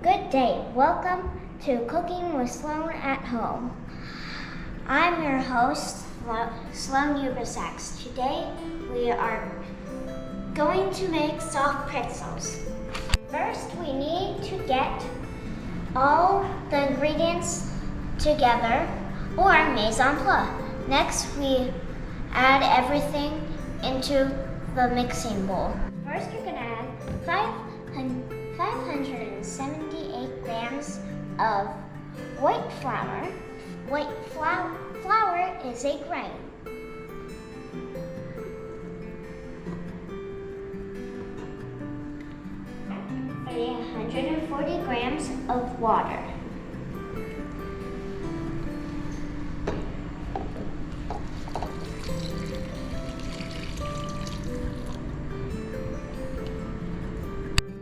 Good day. Welcome to Cooking with Sloane at Home. I'm your host, Sloane Ubersax. Today we are going to make soft pretzels. First, we need to get all the ingredients together, or mise en place. Next, we add everything into the mixing bowl. First, you're going to add 578 grams of white flour. White flour is a grain. And 140 grams of water.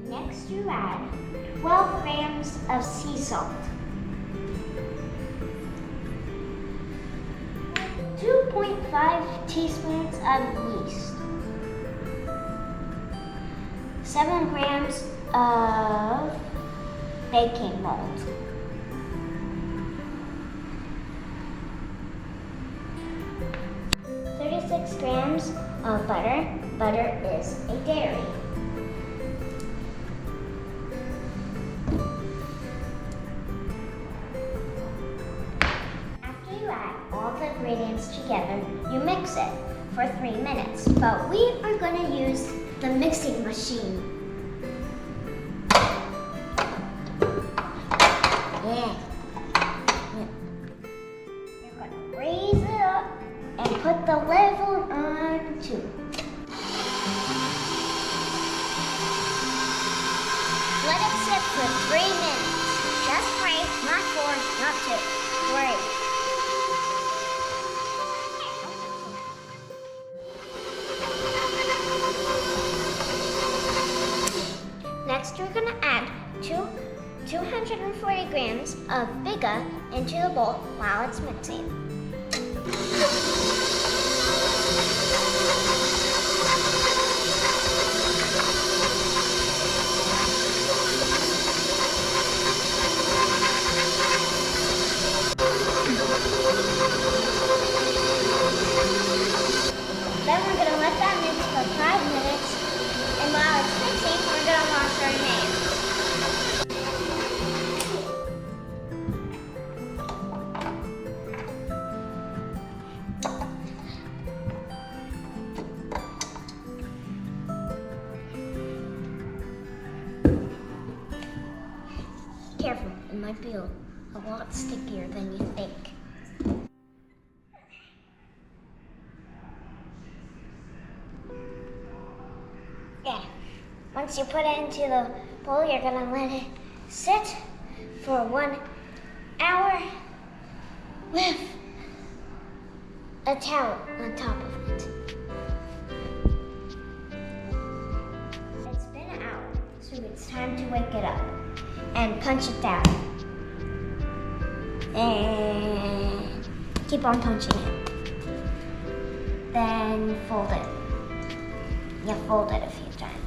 Next, you add 12 grams of sea salt, 2.5 teaspoons of yeast, 7 grams of baking mold, 36 grams of butter. Butter is a dairy. All the ingredients together, you mix it for 3 minutes, but we are going to use the mixing machine. Yeah. You're going to raise it up and put the level on 2. Let it sit for 3 minutes. Just 3, not 4, not 2. 3. Next, we're going to add 240 grams of biga into the bowl while it's mixing. Then we're going to let that mix for 5 minutes, and while it's mixing, we're going to wash our hands. Careful, it might be a lot stickier than you think. Yeah. Once you put it into the bowl, you're going to let it sit for 1 hour with a towel on top of it. It's been an hour, so it's time to wake it up and punch it down. And keep on punching it. Then fold it. You fold it a few times.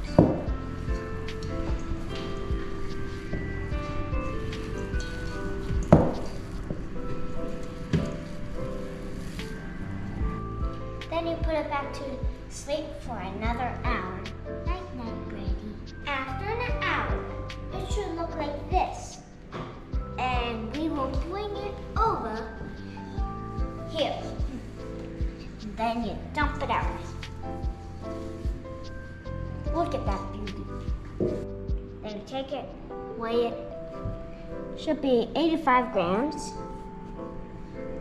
Then you put it back to sleep for another hour. Night, night, Brady. After an hour, it should look like this. And we will bring it over here. And then you dump it out. Look at that beauty. Then you take it, weigh it. Should be 85 grams.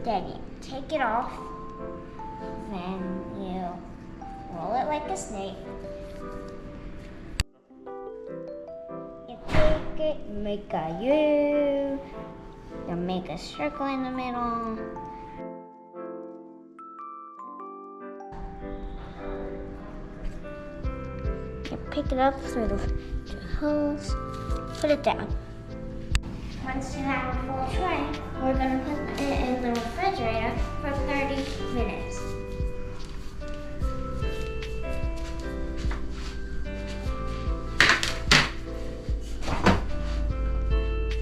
Then you take it off. Then you roll it like a snake. You take it, make a U. You make a circle in the middle. You pick it up through the holes, put it down. Once you have a full tray, we're going to put it in the refrigerator for 30 minutes.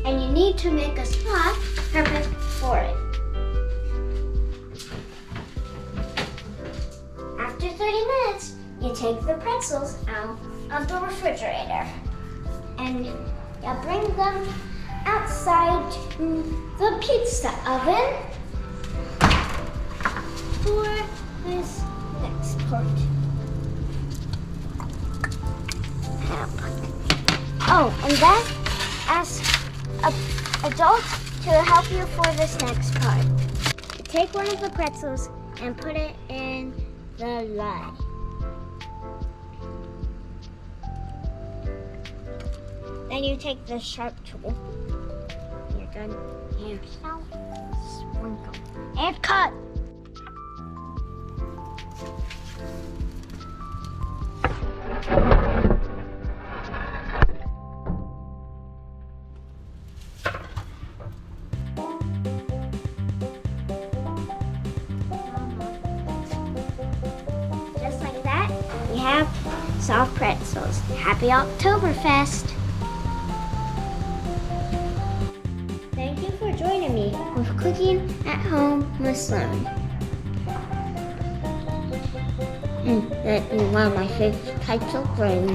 And you need to make a spot perfect for it. After 30 minutes, you take the pretzels out of the refrigerator and you bring them outside to the pizza oven for this next part. Oh, and then ask an adult to help you for this next part. Take one of the pretzels and put it in the lye. Then you take the sharp tool. You're done. And sprinkle. And cut. Just like that, we have soft pretzels. Happy Oktoberfest! Thank you for joining me with Cooking at Home with Sloane. That is one of my favorite types of bread.